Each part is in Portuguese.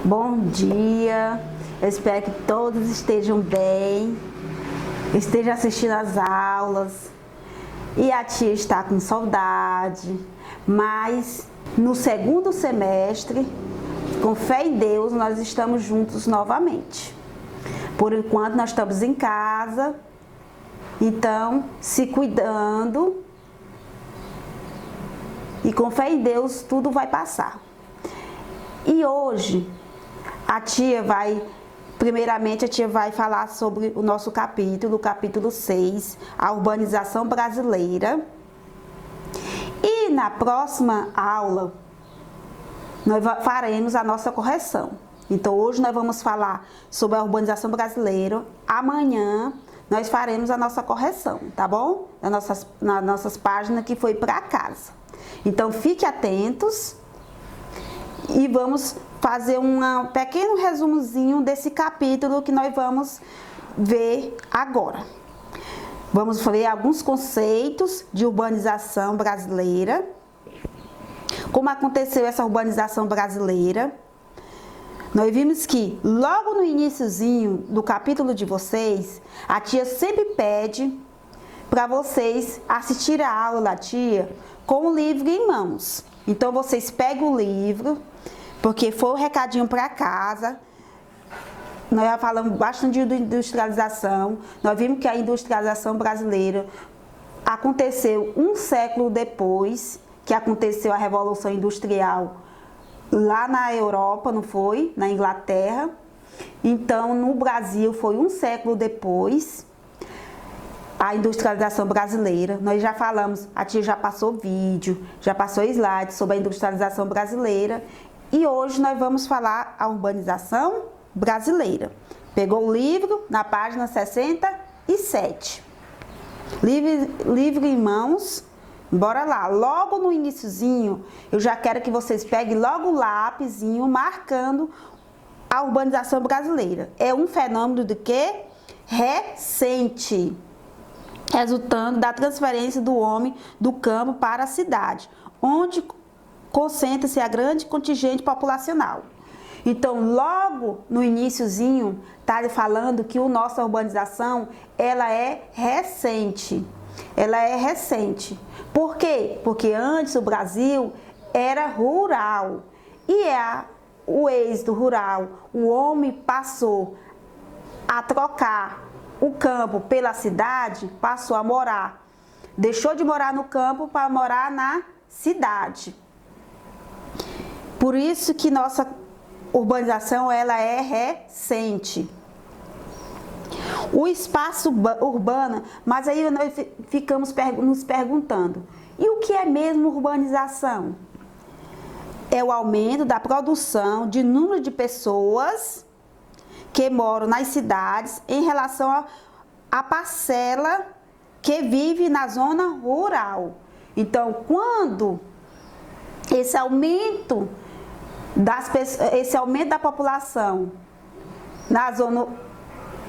Bom dia, eu espero que todos estejam bem, estejam assistindo às aulas. E a tia está com saudade, mas no segundo semestre, com fé em Deus, nós estamos juntos novamente. Por enquanto nós estamos em casa, então se cuidando e com fé em Deus tudo vai passar. E hoje primeiramente a tia vai falar sobre o nosso capítulo, capítulo 6, a urbanização brasileira. E na próxima aula, nós faremos a nossa correção. Então hoje nós vamos falar sobre a urbanização brasileira, amanhã nós faremos a nossa correção, tá bom? Nas nossas páginas que foi para casa. Então fiquem atentos e vamos fazer um pequeno resumozinho desse capítulo que nós vamos ver agora. Vamos ver alguns conceitos de urbanização brasileira, como aconteceu essa urbanização brasileira. Nós vimos que logo no iniciozinho do capítulo de vocês, a tia sempre pede para vocês assistirem a aula da tia com o livro em mãos. Então vocês pegam o livro, porque foi o recadinho para casa. Nós já falamos bastante de industrialização. Nós vimos que a industrialização brasileira aconteceu um século depois que aconteceu a Revolução Industrial lá na Europa, não foi? Na Inglaterra. Então, no Brasil foi um século depois a industrialização brasileira. Nós já falamos, a tia já passou vídeo, já passou slide sobre a industrialização brasileira. E hoje nós vamos falar a urbanização brasileira. Pegou o livro na página 67. Livro em mãos. Bora lá. Logo no iniciozinho, eu já quero que vocês peguem logo o lápisinho marcando a urbanização brasileira. É um fenômeno de quê? Recente, resultando da transferência do homem do campo para a cidade, onde concentra-se a grande contingente populacional. Então, logo no iniciozinho, está falando que a nossa urbanização, ela é recente. Ela é recente. Por quê? Porque antes o Brasil era rural. E o êxodo rural, o homem passou a trocar o campo pela cidade, passou a morar. Deixou de morar no campo para morar na cidade. Por isso que nossa urbanização ela é recente. O espaço urbano, mas aí nós ficamos nos perguntando, e o que é mesmo urbanização? É o aumento da produção de número de pessoas que moram nas cidades em relação à parcela que vive na zona rural. Então, quando esse aumento da população na zona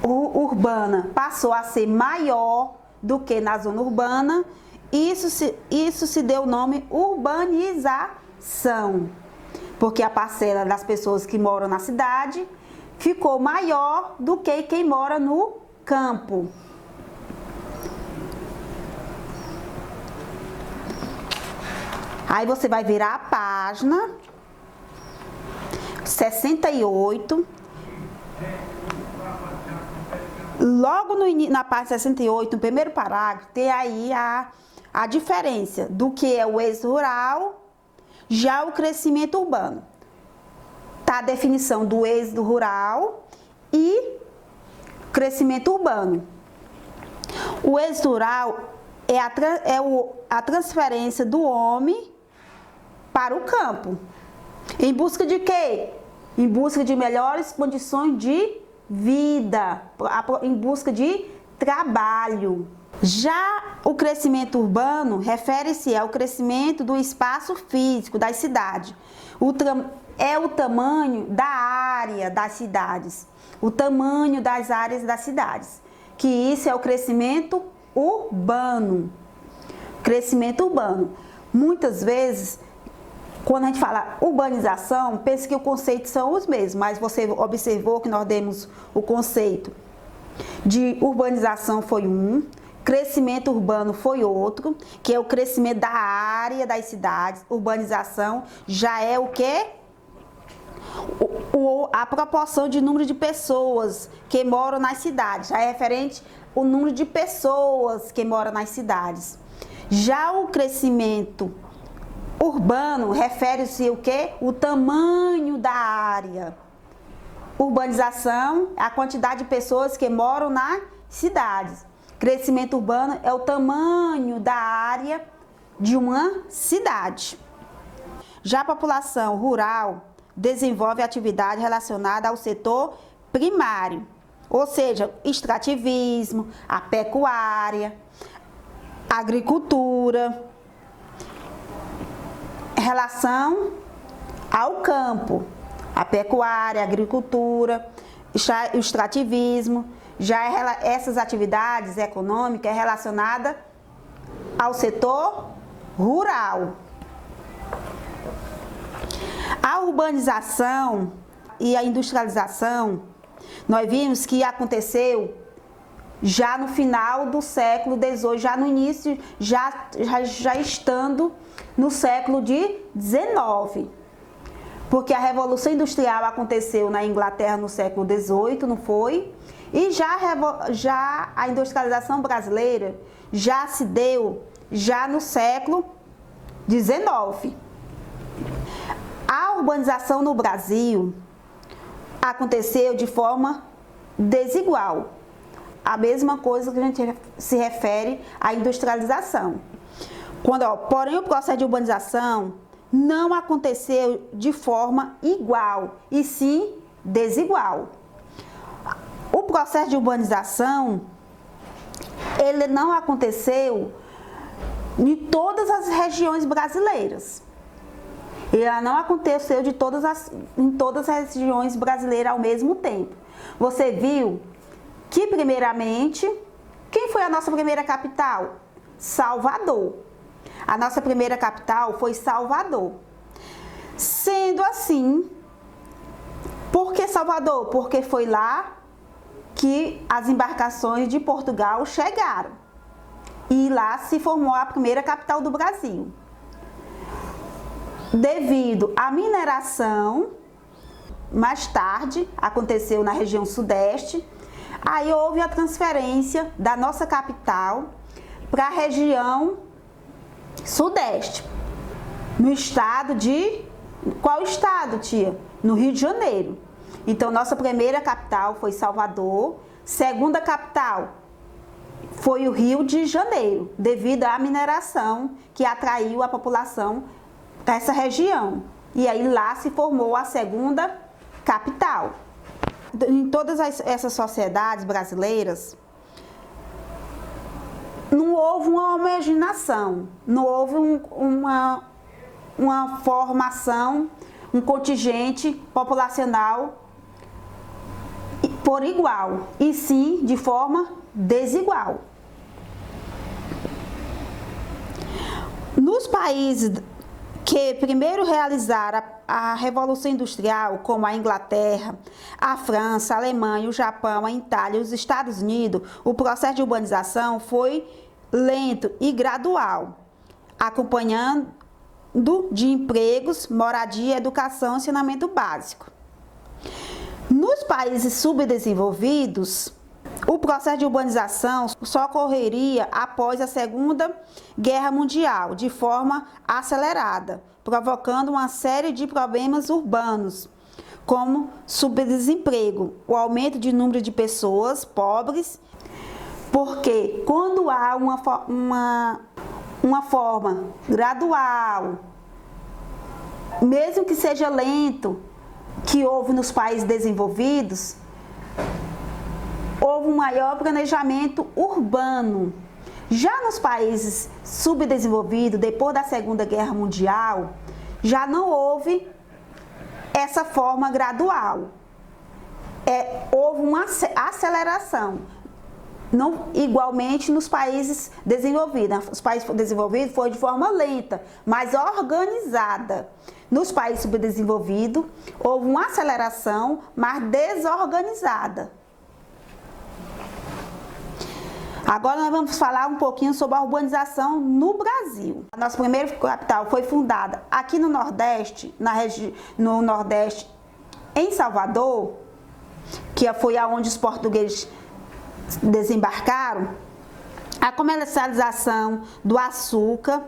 urbana passou a ser maior do que na zona urbana, isso se deu o nome urbanização, porque a parcela das pessoas que moram na cidade ficou maior do que quem mora no campo. Aí você vai virar a página 68. Logo na página 68, no primeiro parágrafo, tem aí a diferença do que é o êxodo rural, já o crescimento urbano. Tá a definição do êxodo rural e crescimento urbano. O êxodo rural é a transferência do homem para o campo. Em busca de quê? Em busca de melhores condições de vida, em busca de trabalho. Já o crescimento urbano refere-se ao crescimento do espaço físico das cidades. É o tamanho da área das cidades, o tamanho das áreas das cidades, que isso é o crescimento urbano. Crescimento urbano. Muitas vezes Quando a gente fala urbanização, pense que os conceitos são os mesmos, mas você observou que nós demos o conceito de urbanização foi um, crescimento urbano foi outro, que é o crescimento da área das cidades. Urbanização já é o quê? A proporção de número de pessoas que moram nas cidades, já é referente ao número de pessoas que moram nas cidades. Já o crescimento urbano refere-se ao quê? O tamanho da área. Urbanização é a quantidade de pessoas que moram nas cidades. Crescimento urbano é o tamanho da área de uma cidade. Já a população rural desenvolve atividade relacionada ao setor primário, ou seja, extrativismo, a pecuária, a agricultura, relação ao campo, a pecuária, a agricultura, o extrativismo. Já essas atividades econômicas é relacionada ao setor rural. A urbanização e a industrialização, nós vimos que aconteceu já no final do século XVIII, já no início, já estando no século XIX. Porque a Revolução Industrial aconteceu na Inglaterra no século XVIII, não foi? E já a industrialização brasileira já se deu já no século XIX. A urbanização no Brasil aconteceu de forma desigual. A mesma coisa que a gente se refere à industrialização. Porém, o processo de urbanização não aconteceu de forma igual, e sim desigual. O processo de urbanização, ele não aconteceu em todas as regiões brasileiras. Ele não aconteceu em todas as regiões brasileiras ao mesmo tempo. Você viu que, primeiramente, quem foi a nossa primeira capital? Salvador. A nossa primeira capital foi Salvador. Sendo assim, por que Salvador? Porque foi lá que as embarcações de Portugal chegaram. E lá se formou a primeira capital do Brasil. Devido à mineração, mais tarde, aconteceu na região sudeste, aí houve a transferência da nossa capital para a região sudeste, no estado de... Qual estado, tia? No Rio de Janeiro. Então, nossa primeira capital foi Salvador, segunda capital foi o Rio de Janeiro, devido à mineração que atraiu a população dessa região. E aí lá se formou a segunda capital. Em todas essas sociedades brasileiras, não houve uma homogeneização, não houve uma formação, um contingente populacional por igual, e sim de forma desigual. Nos países que primeiro realizaram a Revolução Industrial, como a Inglaterra, a França, a Alemanha, o Japão, a Itália e os Estados Unidos, o processo de urbanização foi lento e gradual, acompanhando de empregos, moradia, educação e ensinamento básico. Nos países subdesenvolvidos, o processo de urbanização só ocorreria após a Segunda Guerra Mundial, de forma acelerada, provocando uma série de problemas urbanos, como subdesemprego, o aumento de número de pessoas pobres, porque quando há uma forma gradual, mesmo que seja lento, que houve nos países desenvolvidos, houve um maior planejamento urbano. Já nos países subdesenvolvidos, depois da Segunda Guerra Mundial, já não houve essa forma gradual. Houve uma aceleração. igualmente nos países desenvolvidos. Os países desenvolvidos foi de forma lenta, mas organizada. Nos países subdesenvolvidos, houve uma aceleração, mas desorganizada. Agora nós vamos falar um pouquinho sobre a urbanização no Brasil. A nossa primeira capital foi fundada aqui no Nordeste, no Nordeste, em Salvador, que foi aonde os portugueses desembarcaram. A comercialização do açúcar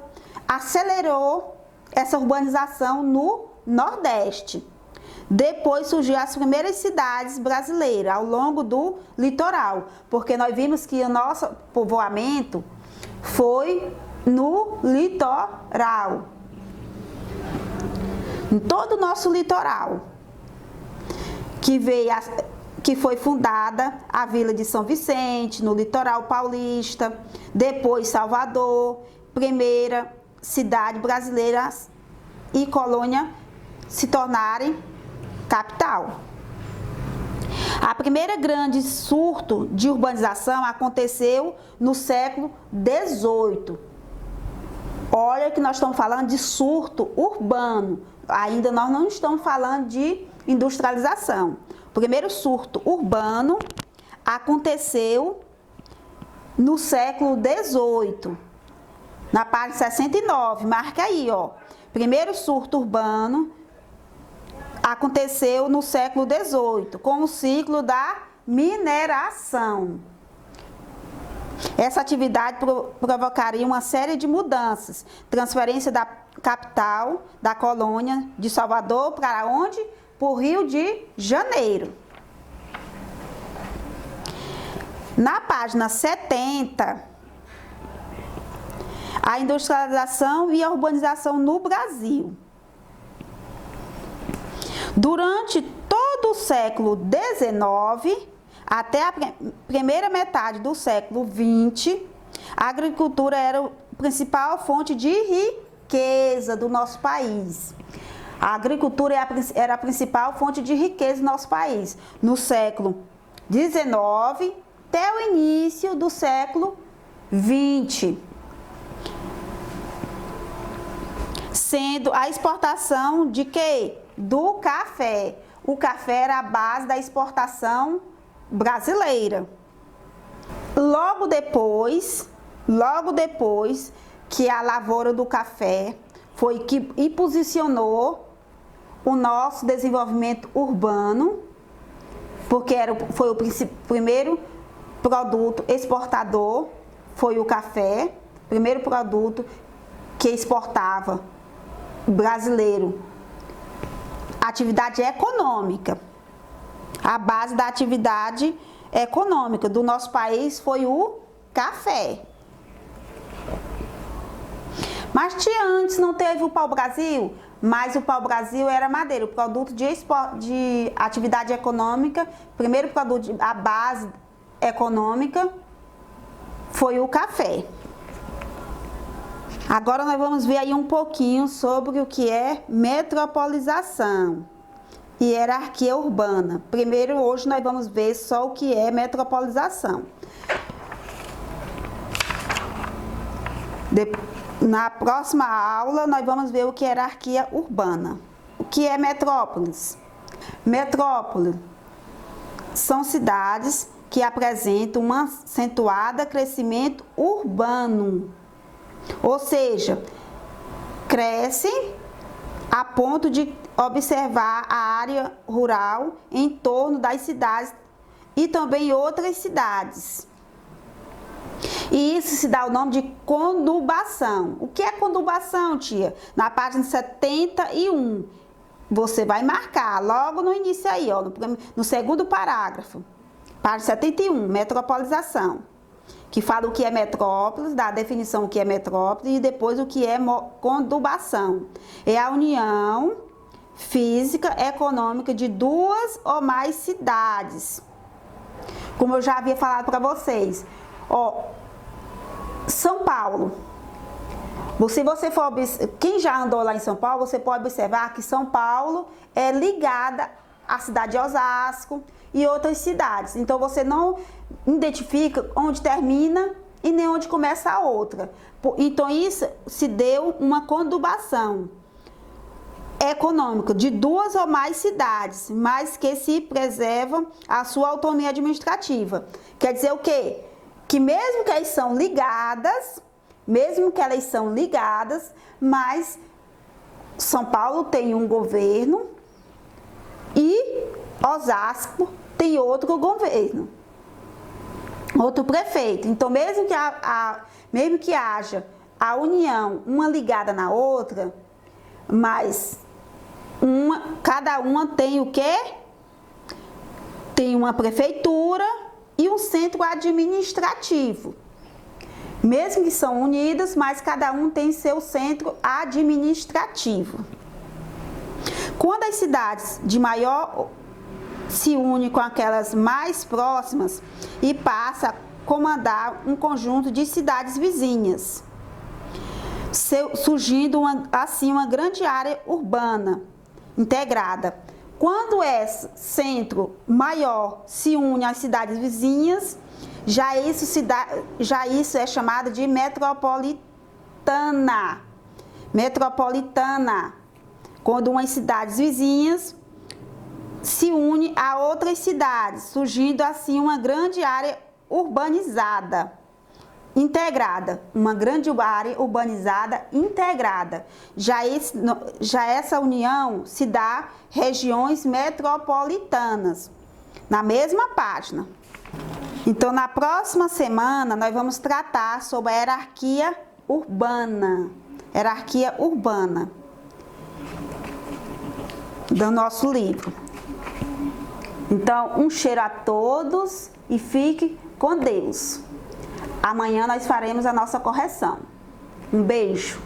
acelerou essa urbanização no Nordeste. Depois surgiu as primeiras cidades brasileiras ao longo do litoral, porque nós vimos que o nosso povoamento foi no litoral, em todo o nosso litoral, que foi fundada a Vila de São Vicente, no litoral paulista, depois Salvador, primeira cidade brasileira e colônia se tornarem capital. A primeira grande surto de urbanização aconteceu no século XVIII. Olha que nós estamos falando de surto urbano, ainda nós não estamos falando de industrialização. O primeiro surto urbano aconteceu no século XVIII, na página 69, marca aí, ó. Primeiro surto urbano aconteceu no século XVIII, com o ciclo da mineração. Essa atividade provocaria uma série de mudanças, transferência da capital, da colônia de Salvador, para onde? Para o Rio de Janeiro. Na página 70, a industrialização e a urbanização no Brasil. Durante todo o século XIX, até a primeira metade do século XX, a agricultura era a principal fonte de riqueza do nosso país. A agricultura era a principal fonte de riqueza do nosso país. No século XIX até o início do século XX. Sendo a exportação de quê? Do café. O café era a base da exportação brasileira. Logo depois que a lavoura do café foi que posicionou o nosso desenvolvimento urbano, porque foi o primeiro produto exportador, foi o café, primeiro produto que exportava brasileiro. Atividade econômica. A base da atividade econômica do nosso país foi o café. Mas antes não teve o pau-brasil, mas o pau-brasil era madeira, o produto de atividade econômica, primeiro produto, a base econômica foi o café. Agora nós vamos ver aí um pouquinho sobre o que é metropolização e hierarquia urbana. Primeiro, hoje nós vamos ver só o que é metropolização. Na próxima aula, nós vamos ver o que é hierarquia urbana. O que é metrópolis? Metrópole são cidades que apresentam um acentuado crescimento urbano. Ou seja, crescem a ponto de observar a área rural em torno das cidades e também outras cidades. E isso se dá o nome de conurbação. O que é conurbação, tia? Na página 71, você vai marcar logo no início aí, ó, no segundo parágrafo. Página 71, metropolização. Que fala o que é metrópolis, dá a definição do que é metrópole e depois o que é conurbação. É a união física econômica de duas ou mais cidades. Como eu já havia falado para vocês, ó, São Paulo. Se você for, quem já andou lá em São Paulo, você pode observar que São Paulo é ligada a cidade de Osasco e outras cidades. Então você não identifica onde termina e nem onde começa a outra. Então isso se deu uma conurbação econômica de duas ou mais cidades, mas que se preservam a sua autonomia administrativa. Quer dizer o quê? Que mesmo que elas são ligadas, mas São Paulo tem um governo e Osasco tem outro governo, outro prefeito. Então, mesmo que haja a união, uma ligada na outra, mas cada uma tem o quê? Tem uma prefeitura e um centro administrativo. Mesmo que são unidas, mas cada um tem seu centro administrativo. Quando as cidades de maior se unem com aquelas mais próximas e passa a comandar um conjunto de cidades vizinhas, surgindo assim uma grande área urbana integrada. Quando esse centro maior se une às cidades vizinhas, já isso é chamado de metropolitana. Metropolitana. Quando umas cidades vizinhas se une a outras cidades, surgindo assim uma grande área urbanizada, integrada. Uma grande área urbanizada integrada. Já essa união se dá regiões metropolitanas. Na mesma página. Então, na próxima semana, nós vamos tratar sobre a hierarquia urbana. Hierarquia urbana do nosso livro. Então, um cheiro a todos e fique com Deus. Amanhã nós faremos a nossa correção. Um beijo.